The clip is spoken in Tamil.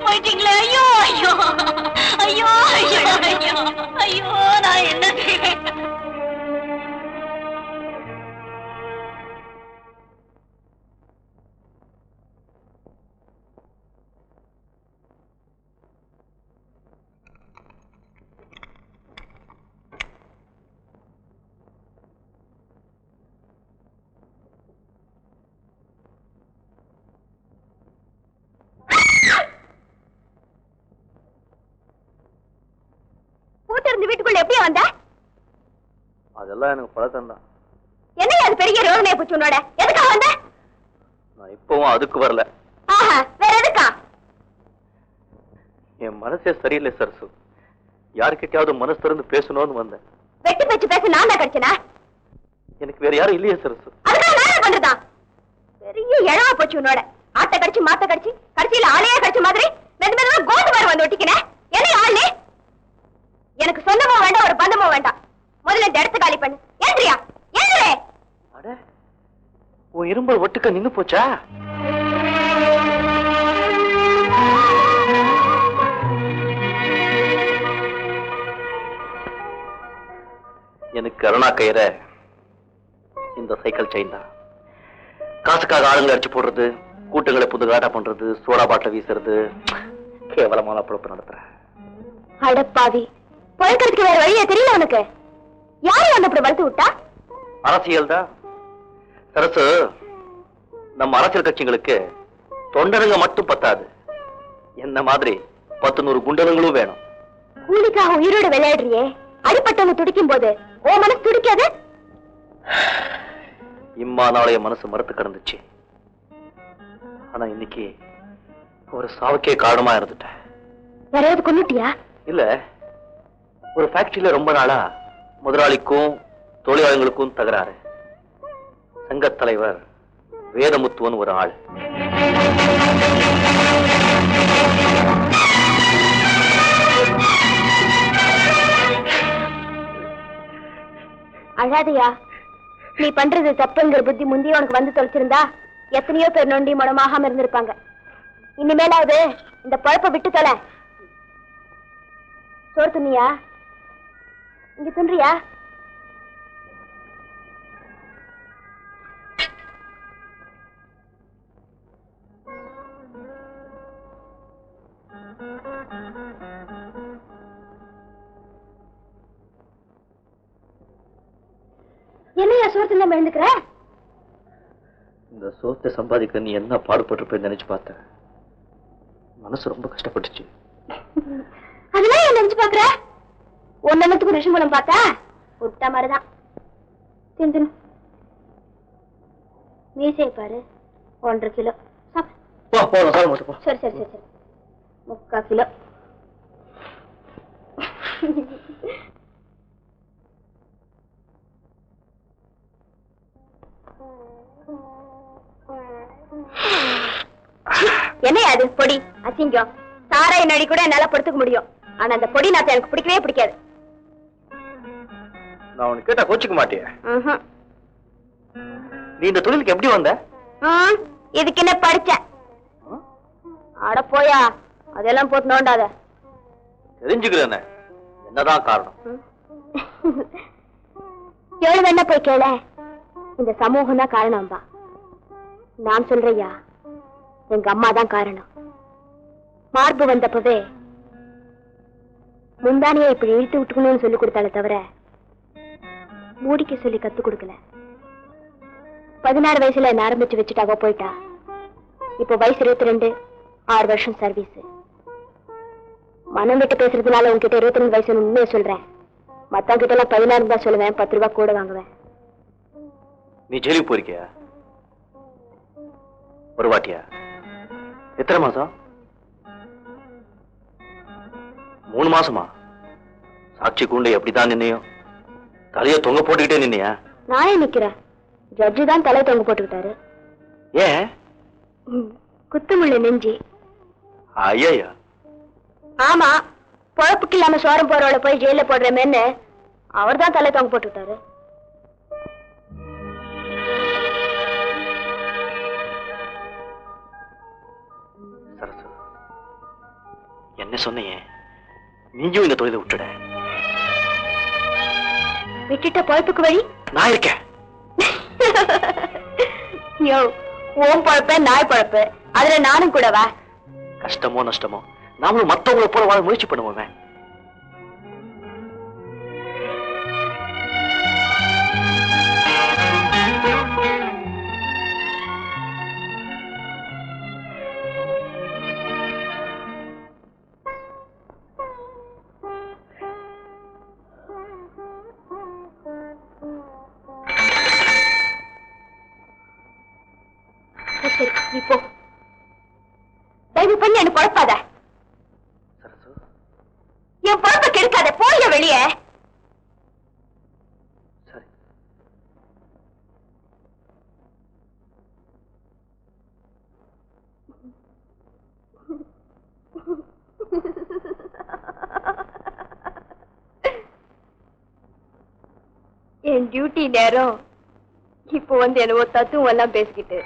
போயிட்டீங்களே. ஐயோ ஐயோ ஐயோ ஐயோ ஐயோ ஐயோ, நான் என்ன செய்வேன்? வீட்டுக்குள்ள எப்படி வந்த? அதெல்லாம் எனக்கு பழக்கம் தான். என்ன அது பெரிய ரோகனைய போச்சு உன்னோட? எதுக்காக வந்த? நான் இப்பவும் அதுக்கு வரல. வேற எதுக்கா? என் மனசே சரியில்லை சரசு. யாருக்கிட்டையாவது மனசு திறந்து பேசணும்னு வந்தேன். வெட்டி பேச்சு பேச நான் தான் கிடைச்சனா? எனக்கு வேற யாரும் இல்லையே சரசு. அதுக்காக நான் என்ன பண்றதா? பெரிய இழவா போச்சு உன்னோட. ஆட்ட கடிச்சு மாத்த கடிச்சு கடைசியில ஆளையே கடிச்ச மாதிரி மெது மெதுவா கோந்து வர வந்து ஒட்டிக்கின. என்ன ஆளு? எனக்கு சொந்தமோ வேண்டாம், ஒரு பந்தமோ வேண்டாம். முதல்ல இந்த இடத்து காலி பண்ணு. ஏந்திரியா ஏந்திரே. அட, உன் இரும்பல் ஒட்டுக்க நின்னு போச்சா? எனக்கு கருணா கயிற இந்த சைக்கிள் செயின் தான். காசுக்காக ஆளுங்களை அடிச்சு போடுறது, கூட்டங்களை புது காட்டா பண்றது, சோடா பாட்டில வீசுறது, கேவலமான பொழப்பு நடத்துற. அடப்பாவி, பழக்கிறதுக்கு வேற வழியே தெரியல உனக்கு? யாரு வந்து அப்படி வளர்த்து விட்டா? அரசியல் தான் சரசு. நம்ம அரசியல் கட்சிகளுக்கு தொண்டனுங்க மட்டும் பத்தாது, என்ன மாதிரி 10-100 குண்டனுங்களும் வேணும். கூலிக்காக உயிரோடு விளையாடுறியே, அடிப்பட்டவங்க துடிக்கும் போது ஓ மனசு துடிக்காது? இம்மா நாளைய மனசு மறுத்து கிடந்துச்சு. ஆனா இன்னைக்கு ஒரு சாவுக்கே காரணமா இருந்துட்டேன். யாரையாவது கொன்னுட்டியா? இல்ல, ஒரு ஃபேக்டரியில ரொம்ப நாளா முதலாளிக்கும் தொழிலாளர்களுக்கும் தகராறு. சங்க தலைவர் வேதமுத்துவன் ஒரு ஆள். அழாதையா, நீ பண்றது தப்புங்கிற புத்தி முந்தைய உனக்கு வந்து தொலைச்சிருந்தா எத்தனையோ பேர் நொண்டி மனமாகாம இருந்திருப்பாங்க. இனிமேலாவது இந்த பொழப்ப விட்டு தொலை. சோறு துண்ணியா? இங்க துன்றியா? என்னையா சோறு தின்னாம எழுந்துக்கிற? இந்த சோத்தை சம்பாதிக்க நீ என்ன பாடுபட்டு நினைச்சு பார்த்த. மனசு ரொம்ப கஷ்டப்பட்டுச்சு. அதெல்லாம் ஏன் நினைச்சு பாக்குற? ஒன்னத்துக்கு ரிஷம் மூலம் பார்த்தா விட்ட மாதிரிதான். தின்னு மீசை பாரு, 1.5 கிலோ. சரி சரி சரி சரி, 3/4 கிலோ. என்னையா அது பொடி? அசிங்கம். சாராய நடி கூட என்னால படுத்துக்க முடியும், ஆனா அந்த பொடி நாத்த எனக்கு பிடிக்கவே பிடிக்காது. நான் உனக்கு கேட்டா கோச்சிக்க மாட்டியா? நீ இந்த தொழிலுக்கு எப்படி வந்த? இதுக்கு என்ன படிச்ச? அட போயா, அதெல்லாம் போட்டு நோண்டாத. தெரிஞ்சுக்கிறேன் என்னதான் காரணம். கேளு வேணா போய் கேள. இந்த சமூகம் தான் காரணம்பா. நான் சொல்றையா, எங்க அம்மா தான் காரணம். மார்பு வந்தப்பவே முந்தானியை இப்படி இழுத்து விட்டுக்கணும்னு சொல்லி கொடுத்தாலே தவிர மூடிக்க சொல்லி கத்து கொடுக்கல. 16 வயசுல என்ன ஆரம்பிச்சு வச்சுட்டாவோ போயிட்டா. இப்ப வயசு 22, 6 வருஷம் சர்வீஸ். மனம் விட்டு பேசுறதுனால உங்ககிட்ட 22 வயசு உண்மையை சொல்றேன். மத்தவங்க கிட்ட எல்லாம் 16 தான் சொல்லுவேன், 10 ரூபாய் கூட வாங்குவேன். நீ ஜெயிலுக்கு போயிருக்கியா? ஒரு வாட்டியா? எத்தனை மாசம்? 3 மாசமா? சாட்சி கூண்டு எப்படிதான் நின்னையோ? தலைய தொங்க போட்டுக்கிட்டே நின்னையா? நானே நிக்கிறேன், ஜட்ஜி தான் தலையை தொங்க போட்டுக்கிட்டாரு. ஏன்? குத்துமுள்ள நெஞ்சி. ஐயா. ஆமா, பொழப்புக்கு இல்லாம சோரம் போறவளை போய் ஜெயில போடுறமேன்னு அவர் தான் தலை தொங்க போட்டுக்கிட்டாரு. சரசு, நீ சொன்னீங்க நீயும் இந்த தொழிலை விட்டுட. விட்டுட்ட பொழப்புக்கு வழி நான் இருக்கேன். யோ, ஓம் பொழப்ப நாய் பொழப்பு, அதுல நானும் கூடவா? கஷ்டமோ நஷ்டமோ நாமளும் மத்தவங்களை போல வாழ முயற்சி பண்ணுவோமே. சரி, நீ போ. தயவு பண்ணி என்ன குழப்பாத. சரசு, என் பொழப்ப கெடுக்காத. போய வெளியே. சரி. என் டியூட்டி நேரம் இப்போ வந்து என்னவோ தத்துவம் எல்லாம் பேசிக்கிட்டு